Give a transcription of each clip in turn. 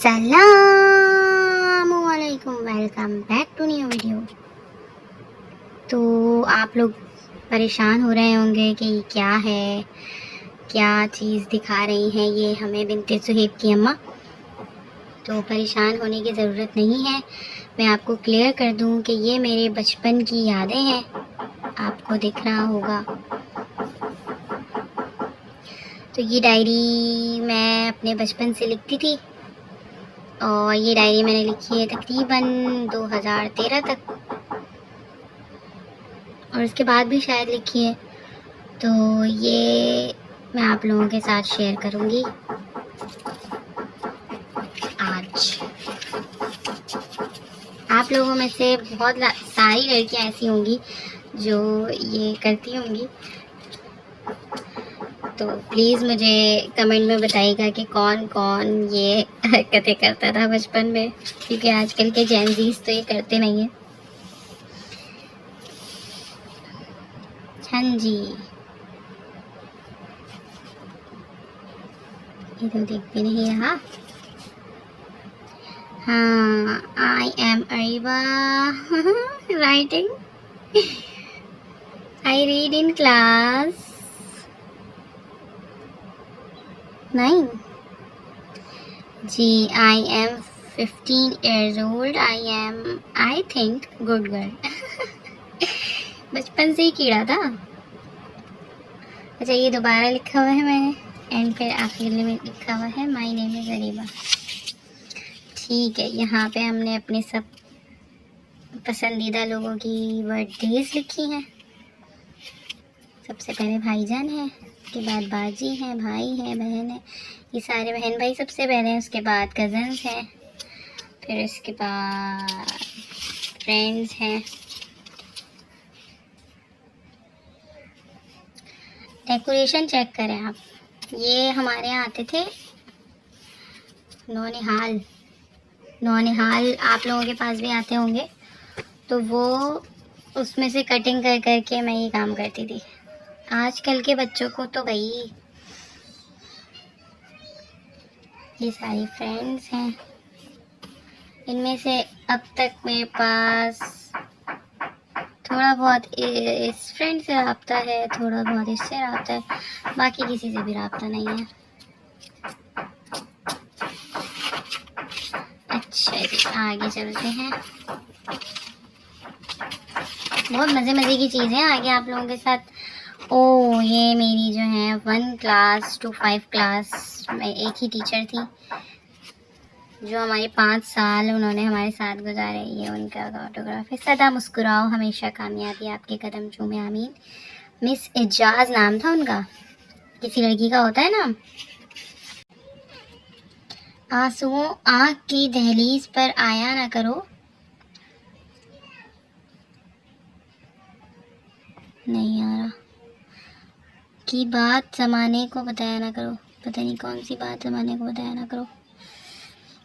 अस्सलामुअलैकुम, welcome back to new video. तो आप लोग परेशान हो रहे होंगे कि क्या है, क्या चीज़ दिखा रही हैं ये हमें बिनते सुहेब की अम्मा। तो परेशान होने की ज़रूरत नहीं है। मैं आपको क्लियर कर दूं कि ये मेरे बचपन की यादें हैं। आपको दिख रहा होगा। तो ये डायरी मैं अपने बचपन से लिखती थी और ये डायरी मैंने लिखी है तकरीबन 2013 तक, और उसके बाद भी शायद लिखी है। तो ये मैं आप लोगों के साथ शेयर करूँगी आज। आप लोगों में से बहुत सारी लड़कियां ऐसी होंगी जो ये करती होंगी। तो प्लीज़ मुझे कमेंट में बताइएगा कि कौन कौन ये हरकतें करता था बचपन में, क्योंकि आजकल के जेनजीज तो ये करते नहीं हैं। हाँ जी, ये तो देख भी नहीं रहा। हाँ, I am Areeba writing. I read in class 9 जी। I am 15 years old. I think good girl. बचपन से ही कीड़ा था। अच्छा, ये दोबारा लिखा हुआ है मैंने, एंड फिर आखिर में लिखा हुआ है माय नेम इज़ अरीबा। ठीक है, यहाँ पे हमने अपने सब पसंदीदा लोगों की बर्थडेज लिखी हैं। सबसे पहले भाईजान है, उसके बाद बाजी हैं, भाई हैं, बहन है। ये सारे बहन भाई सबसे पहले हैं, उसके बाद कज़न्स हैं, फिर इसके बाद फ्रेंड्स हैं। डेकोरेशन चेक करें आप। ये हमारे यहाँ आते थे नौनिहाल। आप लोगों के पास भी आते होंगे। तो वो उसमें से कटिंग कर करके मैं ये काम करती थी। आजकल के बच्चों को तो भाई ये सारी फ्रेंड्स हैं। इनमें से अब तक मेरे पास थोड़ा बहुत इस फ्रेंड से रब्ता है, थोड़ा बहुत इससे रब्ता है, बाकी किसी से भी रब्ता नहीं है। अच्छा जी, आगे चलते हैं। बहुत मज़े मज़े की चीज़ें आगे आप लोगों के साथ। ओ, ये मेरी जो है 1 क्लास to 5 क्लास में एक ही टीचर थी, जो हमारे 5 साल उन्होंने हमारे साथ गुजारे। ये उनका ऑटोग्राफ है। सदा मुस्कुराओ, हमेशा कामयाबी आपके कदम चूमे, आमीन। मिस एजाज नाम था उनका, किसी लड़की का होता है नाम। आंसुओं आँख की दहलीज पर आया ना करो। नहीं आ रहा। की बात ज़माने को बताया ना करो। पता नहीं कौन सी बात ज़माने को बताया ना करो।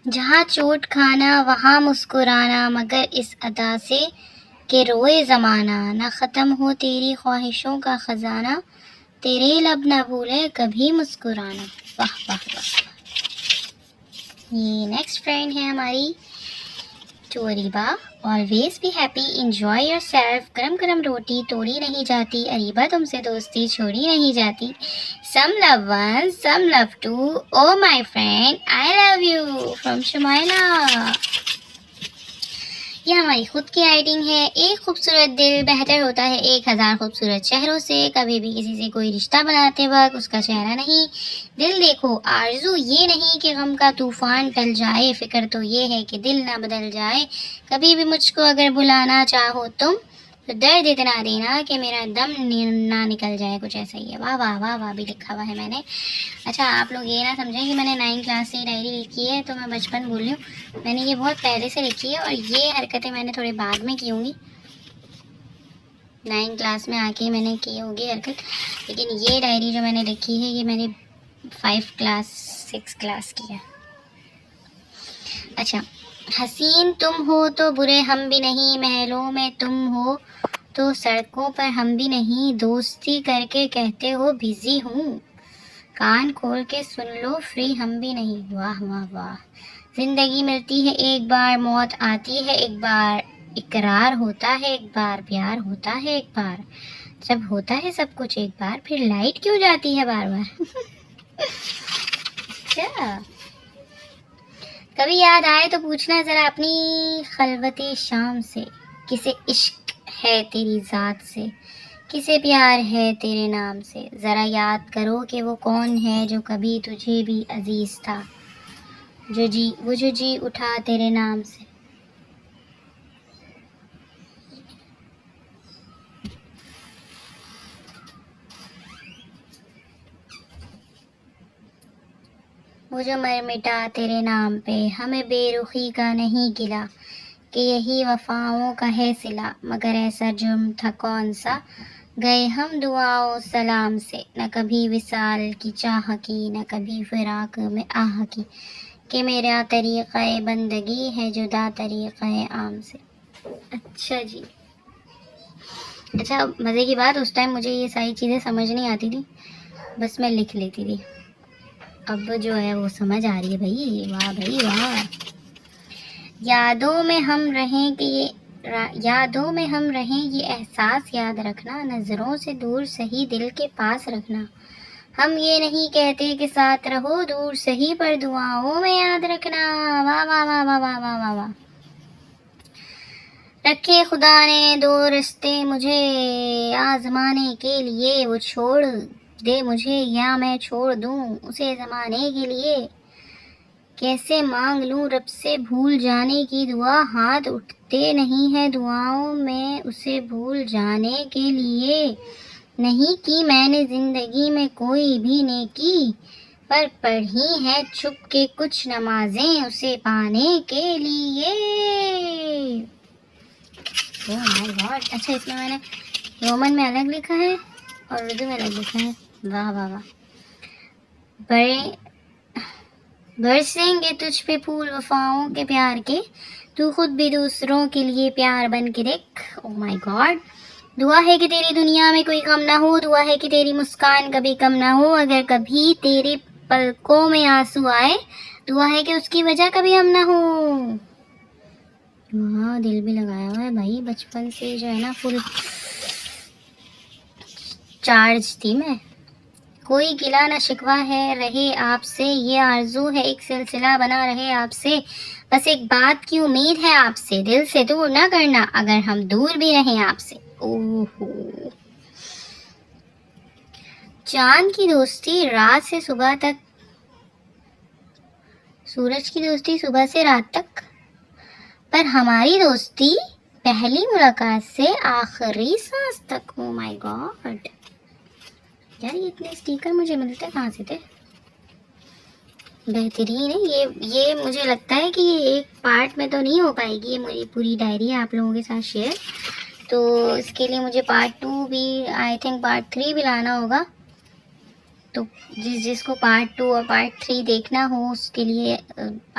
जहाँ चोट खाना वहाँ मुस्कुराना, मगर इस अदा से कि रोए ज़माना, ना ख़त्म हो तेरी ख्वाहिशों का ख़जाना, तेरे लब ना भूले कभी मुस्कुराना। वाह वाह वाह। ये नेक्स्ट फ्रेंड है हमारी two Areeba. Always be happy, enjoy yourself. गरम गरम रोटी तोड़ी नहीं जाती, अरीबा तुमसे दोस्ती छोड़ी नहीं जाती। Some love one, some love two, oh my friend I love you, from Shumaila. यह हमारी खुद की राइटिंग है। एक खूबसूरत दिल बेहतर होता है 1000 खूबसूरत चेहरों से। कभी भी किसी से कोई रिश्ता बनाते वक्त उसका चेहरा नहीं, दिल देखो। आरज़ू ये नहीं कि गम का तूफान टल जाए, फिक्र तो ये है कि दिल ना बदल जाए। कभी भी मुझको अगर बुलाना चाहो तुम, तो दर्द इतना देना कि मेरा दम ना निकल जाए। कुछ ऐसा ही है। वाह वाह वाह वाह भी लिखा हुआ है मैंने। अच्छा, आप लोग ये ना समझें कि मैंने 9 क्लास से डायरी लिखी है तो मैं बचपन बोल रही हूँ। मैंने ये बहुत पहले से लिखी है और ये हरकतें मैंने थोड़े बाद में की होंगी। 9 क्लास में आके मैंने की होगी हरकत, लेकिन ये डायरी जो मैंने लिखी है ये मैंने 5 क्लास 6 क्लास की है। अच्छा, हसीन तुम हो तो बुरे हम भी नहीं, महलों में तुम हो तो सड़कों पर हम भी नहीं, दोस्ती करके कहते हो बिजी हूँ, कान खोल के सुन लो फ्री हम भी नहीं। वाह वाह वाह, जिंदगी मिलती है एक बार, मौत आती है एक बार, इकरार होता है एक बार, प्यार होता है एक बार, जब होता है सब कुछ एक बार, फिर लाइट क्यों जाती है बार बार। अच्छा, कभी याद आए तो पूछना जरा अपनी खलवते शाम से, किसे इश्क है तेरी जात से, किसे प्यार है तेरे नाम से, जरा याद करो कि वो कौन है जो कभी तुझे भी अजीज था, जो जी उठा तेरे नाम से। वो जो मर मिटा तेरे नाम पे, हमें बेरुखी का नहीं गिला, कि यही वफाओं का है सिला, मगर ऐसा जुर्म था कौन सा, गए हम दुआओं सलाम से, न कभी विसाल की चाह की, न कभी फिराक में आह की, कि मेरा तरीक़ा बंदगी है जुदा तरीक़ा आम से। अच्छा जी, अच्छा मज़े की बात, उस टाइम मुझे ये सारी चीज़ें समझ नहीं आती थी, बस मैं लिख लेती थी। अब जो है वो समझ आ रही है भाई, वाह भाई वाह। यादों में हम रहें कि यादों में हम रहें ये एहसास याद रखना, नज़रों से दूर सही दिल के पास रखना, हम ये नहीं कहते कि साथ रहो दूर सही, पर दुआओं में याद रखना। वाह वाह वाह वाह वाह वाह वाह वाह। रखे खुदा ने दो रिश्ते मुझे आजमाने के लिए, वो छोड़ दे मुझे या मैं छोड़ दूं उसे ज़माने के लिए, कैसे मांग लूं रब से भूल जाने की दुआ, हाथ उठते नहीं है दुआओं में उसे भूल जाने के लिए, नहीं की मैंने जिंदगी में कोई भी नेकी, पर पढ़ी है छुप के कुछ नमाजें उसे पाने के लिए। ओह माय गॉड, अच्छा इसमें मैंने रोमन में अलग लिखा है और उर्दू में अलग लिखा है, वाह वाह वाह। बड़े बरसेंगे तुझ पे फूल वफाओं के प्यार के, तू खुद भी दूसरों के लिए प्यार बन के देख। ओह माय गॉड, दुआ है कि तेरी दुनिया में कोई गम ना हो, दुआ है कि तेरी मुस्कान कभी कम ना हो, अगर कभी तेरे पलकों में आंसू आए, दुआ है कि उसकी वजह कभी हम ना हो। वाह, दिल भी लगाया हुआ है भाई, बचपन से जो है ना फुल चार्ज थी मैं। कोई गिला ना शिकवा है रहे आपसे, ये आरजू है एक सिलसिला बना रहे आपसे, बस एक बात की उम्मीद है आपसे, दिल से दूर ना करना अगर हम दूर भी रहें आपसे। ओहो, चांद की दोस्ती रात से सुबह तक, सूरज की दोस्ती सुबह से रात तक, पर हमारी दोस्ती पहली मुलाकात से आखिरी सांस तक। ओ माय गॉड यार, ये इतने स्टिकर मुझे मिलते कहाँ से थे, बेहतरीन है ये मुझे लगता है कि ये एक पार्ट में तो नहीं हो पाएगी, ये मेरी पूरी डायरी आप लोगों के साथ शेयर, तो इसके लिए मुझे पार्ट 2 भी, आई थिंक पार्ट 3 भी लाना होगा, तो जिसको पार्ट 2 और पार्ट 3 देखना हो उसके लिए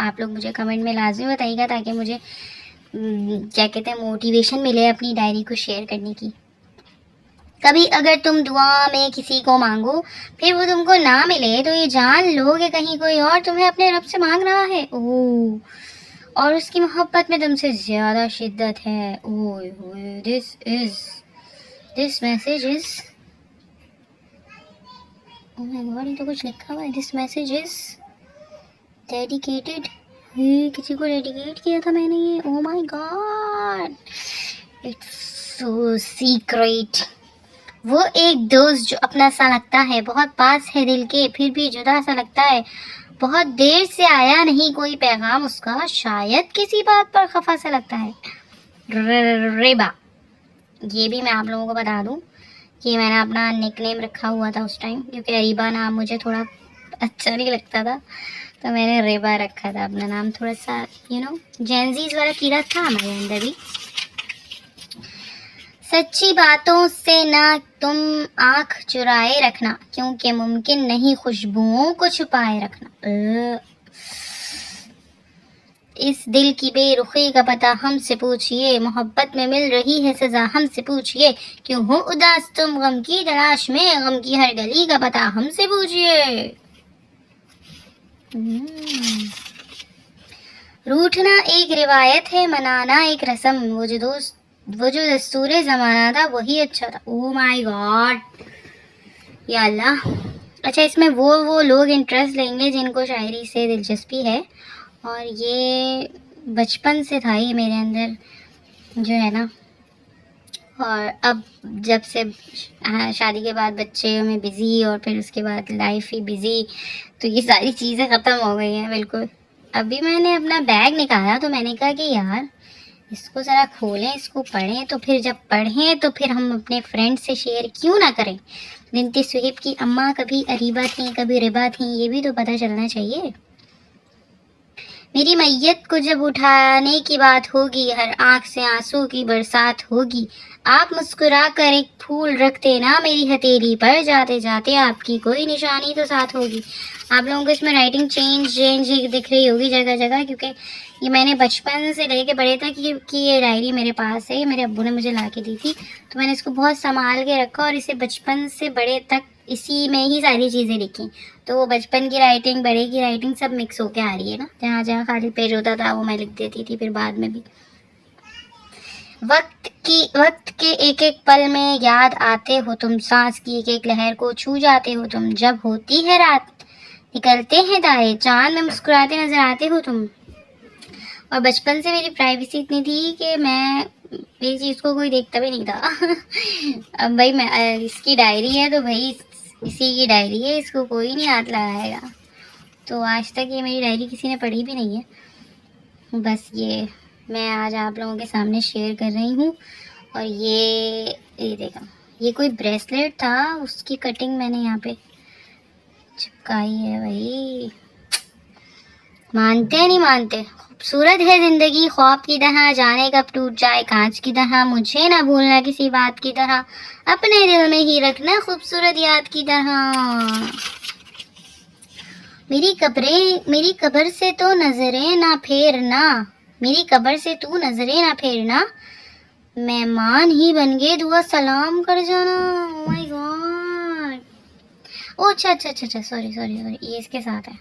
आप लोग मुझे कमेंट में लाजमी बताइएगा, ताकि मुझे क्या कहते हैं मोटिवेशन मिले अपनी डायरी को शेयर करने की। कभी अगर तुम दुआ में किसी को मांगो फिर वो तुमको ना मिले, तो ये जान लो कि कहीं कोई और तुम्हें अपने रब से मांग रहा है। ओह, और उसकी मोहब्बत में तुमसे ज्यादा शिद्दत है। ओए ओए, this message is, oh my God, ये तो कुछ लिखा हुआ है, दिस मैसेज इज डेडिकेटेड, किसी को डेडिकेट किया था मैंने ये। Oh my God, it's so secret. वो एक दोस्त जो अपना सा लगता है, बहुत पास है दिल के फिर भी जुदा सा लगता है, बहुत देर से आया नहीं कोई पैगाम उसका, शायद किसी बात पर खफा सा लगता है। रेबा, ये भी मैं आप लोगों को बता दूं कि मैंने अपना निकनेम रखा हुआ था उस टाइम, क्योंकि अरीबा नाम मुझे थोड़ा अच्छा नहीं लगता था, तो मैंने रेबा रखा था अपना नाम, थोड़ा सा जेंजीज वाला कीड़ा था हमारे अंदर भी। सच्ची बातों से ना तुम आंख चुराए रखना, क्योंकि मुमकिन नहीं खुशबुओं को छुपाए रखना। इस दिल की बेरुखी का पता हमसे पूछिए, मोहब्बत में मिल रही है सजा हमसे पूछिए, क्यों हो उदास तुम गम की तलाश में, गम की हर गली का पता हमसे पूछिए। रूठना एक रिवायत है, मनाना एक रस्म, वो जो दस्तूरे ज़माना था वही अच्छा था। ओह माय गॉड, या अल्लाह। अच्छा, इसमें वो लोग इंटरेस्ट लेंगे जिनको शायरी से दिलचस्पी है, और ये बचपन से था ये मेरे अंदर जो है ना। और अब जब से शादी के बाद बच्चे में बिज़ी और फिर उसके बाद लाइफ ही बिज़ी, तो ये सारी चीज़ें ख़त्म हो गई हैं बिल्कुल। अभी मैंने अपना बैग निकाला तो मैंने कहा कि यार इसको ज़रा खोलें, इसको पढ़ें, तो फिर जब पढ़ें तो फिर हम अपने फ्रेंड से शेयर क्यों ना करें। बिनती सुहेब की अम्मा कभी अरीबा थी कभी रिबा थी, ये भी तो पता चलना चाहिए। मेरी मैयत को जब उठाने की बात होगी, हर आंख से आंसू की बरसात होगी। आप मुस्कुरा कर एक फूल रख देना मेरी हथेली पर, जाते जाते आपकी कोई निशानी तो साथ होगी। आप लोगों को इसमें राइटिंग चेंज दिख रही होगी जगह जगह, क्योंकि ये मैंने बचपन से लेके बड़े तक कि ये डायरी मेरे पास है, मेरे अब्बू ने मुझे ला के दी थी, तो मैंने इसको बहुत संभाल के रखा और इसे बचपन से बड़े तक इसी में ही सारी चीज़ें लिखी। तो वो बचपन की राइटिंग, बड़े की राइटिंग सब मिक्स होके आ रही है ना। जहाँ जहाँ खाली पेज होता था वो मैं लिख देती थी, फिर बाद में भी। वक्त के एक एक पल में याद आते हो तुम, सांस की एक एक लहर को छू जाते हो तुम। जब होती है रात निकलते हैं तारे, चांद में मुस्कुराते नजर आते हो तुम। और बचपन से मेरी प्राइवेसी इतनी थी कि मेरी चीज़ को कोई देखता भी नहीं था। अब भाई मैं इसकी डायरी है तो भाई इसी की डायरी है, इसको कोई नहीं हाथ लगाएगा। तो आज तक ये मेरी डायरी किसी ने पढ़ी भी नहीं है। बस ये मैं आज आप लोगों के सामने शेयर कर रही हूँ। और ये देखा, ये कोई ब्रेसलेट था, उसकी कटिंग मैंने यहाँ पे चिपकाई है। भाई मानते नहीं मानते। खूबसूरत है जिंदगी ख्वाब की तरह, जाने कब टूट जाए कांच की तरह। मुझे ना भूलना किसी बात की तरह, अपने दिल में ही रखना खूबसूरत याद की तरह। मेरी कब्र से तो नजरें ना फेरना, मेरी कब्र से तू नजरें ना फेरना। मेहमान ही बन गए दुआ सलाम कर जाना। ओह माय गॉड, ओ अच्छा सॉरी ये इसके साथ है।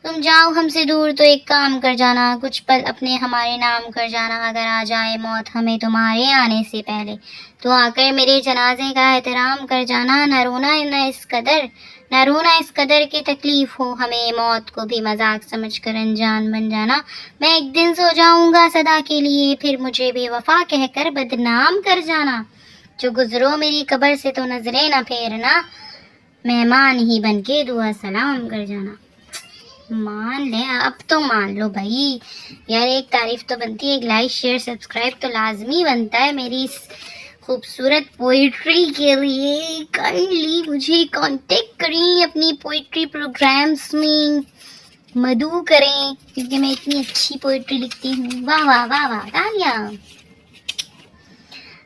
तुम जाओ हमसे दूर तो एक काम कर जाना, कुछ पल अपने हमारे नाम कर जाना। अगर आ जाए मौत हमें तुम्हारे आने से पहले, तो आकर मेरे जनाजे का एहतराम कर जाना। न रोना इस कदर की तकलीफ हो हमें, मौत को भी मजाक समझकर अनजान बन जाना। मैं एक दिन सो जाऊंगा सदा के लिए, फिर मुझे बेवफा कहकर बदनाम कर जाना। जो गुजरो मेरी कब्र से तो नजरें न फेरना, मेहमान ही बन के दुआ सलाम कर जाना। मान ले, अब तो मान लो भाई। यार एक तारीफ तो बनती है, एक लाइक शेयर सब्सक्राइब तो लाजमी बनता है मेरी इस खूबसूरत पोइट्री के लिए। काइंडली मुझे कांटेक्ट करें अपनी पोइट्री प्रोग्राम्स में, मधु करें, क्योंकि मैं इतनी अच्छी पोइट्री लिखती हूँ। वाह वाह वाह वाह, तालियां।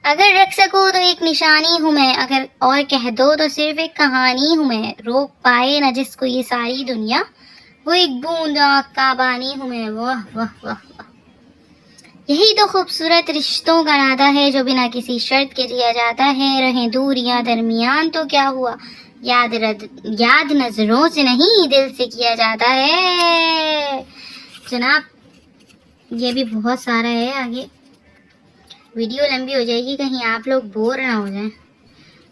अगर रख सको तो एक निशानी हूँ मैं, अगर और कह दो तो सिर्फ एक कहानी हूँ मैं। रोक पाए न जिसको ये सारी दुनिया, वो एक बूंद आँख का बानी हूँ मैं। वाह वाह वाह वाह। यही तो खूबसूरत रिश्तों का नाता है, जो बिना किसी शर्त के जिया जाता है। रहें दूरियां दरमियान तो क्या हुआ, याद नजरों से नहीं दिल से किया जाता है। जनाब ये भी बहुत सारा है, आगे वीडियो लंबी हो जाएगी, कहीं आप लोग बोर ना हो जाएं।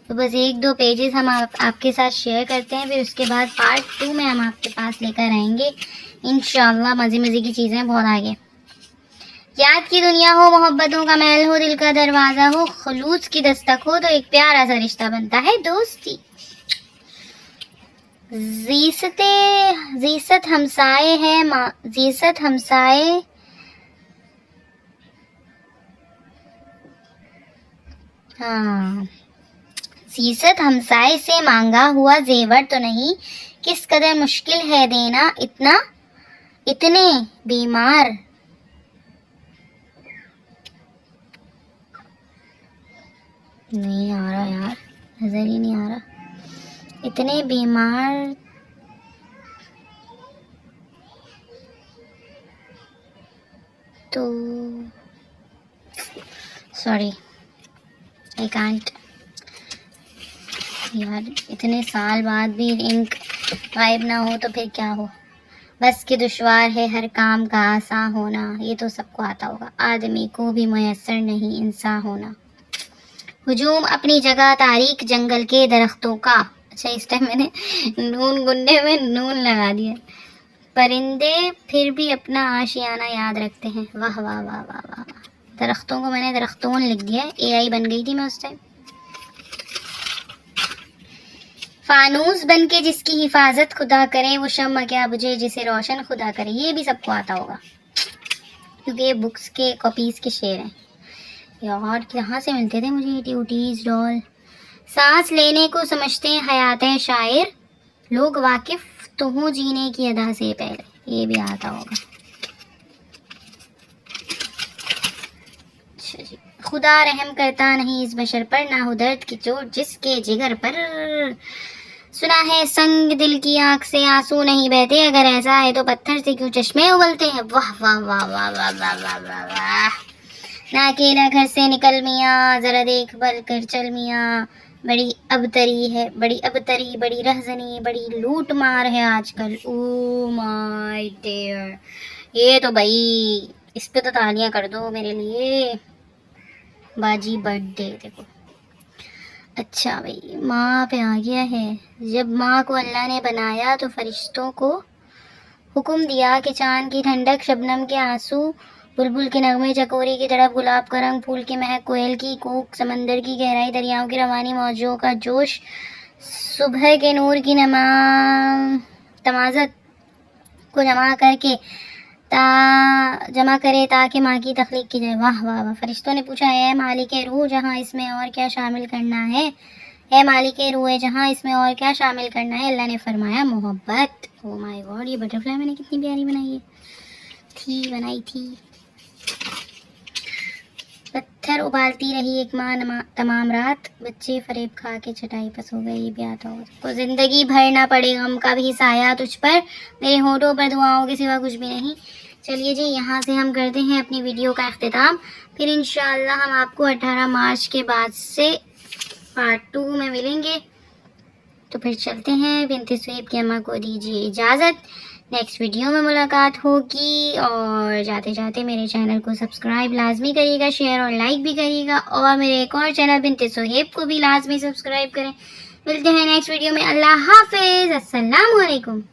तो बस एक दो पेजेस हम आपके साथ शेयर करते हैं, फिर उसके बाद पार्ट 2 में हम आपके पास लेकर आएंगे इंशाल्लाह। मज़े की चीज़ें बहुत आगे। याद की दुनिया हो, मोहब्बतों का महल हो, दिल का दरवाज़ा हो, खुलूस की दस्तक हो, तो एक प्यारा सा रिश्ता बनता है दोस्ती। जीसत हमसाए है, जीसत हमसाए, हाँ, सीसत हमसाए से मांगा हुआ जेवर तो नहीं, किस कदर मुश्किल है देना इतने बीमार। नहीं आ रहा यार, नजर ही नहीं आ रहा। इतने बीमार तो सॉरी आई कांट। यार इतने साल बाद भी इंक गायब ना हो तो फिर क्या हो। बस के दुश्वार है हर काम का आसान होना, ये तो सबको आता होगा। आदमी को भी मयस्सर नहीं इंसान होना। हुजूम अपनी जगह तारीख जंगल के दरख्तों का। अच्छा, इस टाइम मैंने नून गुन्ने में नून लगा दिया। परिंदे फिर भी अपना आशियाना याद रखते हैं। वाह वाह वाह वाह वाह वाह। दरख्तों को मैंने दरख्तोन लिख दिया। एआई बन गई थी मैं उस टाइम। फानूस बन के जिसकी हिफाजत खुदा करे, वो शम्मा क्या बुझे जिसे रोशन खुदा करे। ये भी सबको आता होगा क्योंकि ये बुक्स के कॉपीज के शेर हैं। यार कहाँ से मिलते थे मुझे ड्यूटीज डॉल। सांस लेने को समझते हैं हयात है शायर, लोग वाकिफ तो हो जीने की अदा से पहले। ये भी आता होगा। अच्छा जी। खुदा रहम करता नहीं इस बशर पर, ना हो दर्द की चोट जिसके जिगर पर। सुना है संग दिल की आंख से आंसू नहीं बहते, अगर ऐसा है तो पत्थर से क्यों चश्मे उबलते हैं। वाह वाह वाह वाह वाह वाह वाह वाह वाह। ना अकेला घर से निकल मियाँ, जरा देख बल कर चल मियाँ। बड़ी अबतरी है, बड़ी अबतरी, बड़ी रहजनी, बड़ी लूट मार है आजकल। ओ माय डियर, ये तो भाई इस पे तो तालियां कर दो मेरे लिए। बाजी बर्थडे देखो। अच्छा भाई, माँ पे आ गया है। जब माँ को अल्लाह ने बनाया तो फरिश्तों को हुक्म दिया कि चांद की ठंडक, शबनम के आंसू, बुलबुल के नगमे, चकोरी की तड़प, गुलाब का रंग, फूल की महक, कोयल की कूक, समंदर की गहराई, दरियाओं की रवानी, मौजों का जोश, सुबह के नूर की तमाज़त को जमा करे ताकि माँ की तख्लीक की जाए। वाह वाह वाह। फरिश्तों ने पूछा, है मालिक रूह जहाँ इसमें और क्या शामिल करना है। है मालिक रूह है जहाँ इसमें और क्या शामिल करना है। अल्लाह ने फरमाया मोहब्बत। ओ माय गॉड, ये बटरफ्लाई मैंने कितनी प्यारी बनाई थी। पत्थर उबालती रही एक माँ तमाम रात, बच्चे फरेब खा के चटाई पर सो गए। ये भी आता होगा को जिंदगी भर ना पड़े गम का भी साया तुझ पर, मेरे होठों पर दुआओं के सिवा कुछ भी नहीं। चलिए जी, यहाँ से हम करते हैं अपनी वीडियो का अख्तिताम। फिर इंशाअल्लाह हम आपको 18 मार्च के बाद से पार्ट 2 में मिलेंगे। तो फिर चलते हैं। बिनते सुहेब की अम्मा को दीजिए इजाज़त। नेक्स्ट वीडियो में मुलाकात होगी। और जाते जाते मेरे चैनल को सब्सक्राइब लाजमी करिएगा, शेयर और लाइक भी करिएगा। और मेरे एक और चैनल बिनते सुहेब को भी लाजमी सब्सक्राइब करें। मिलते हैं नेक्स्ट वीडियो में। अल्लाह हाफिज़। अस्सलाम वालेकुम।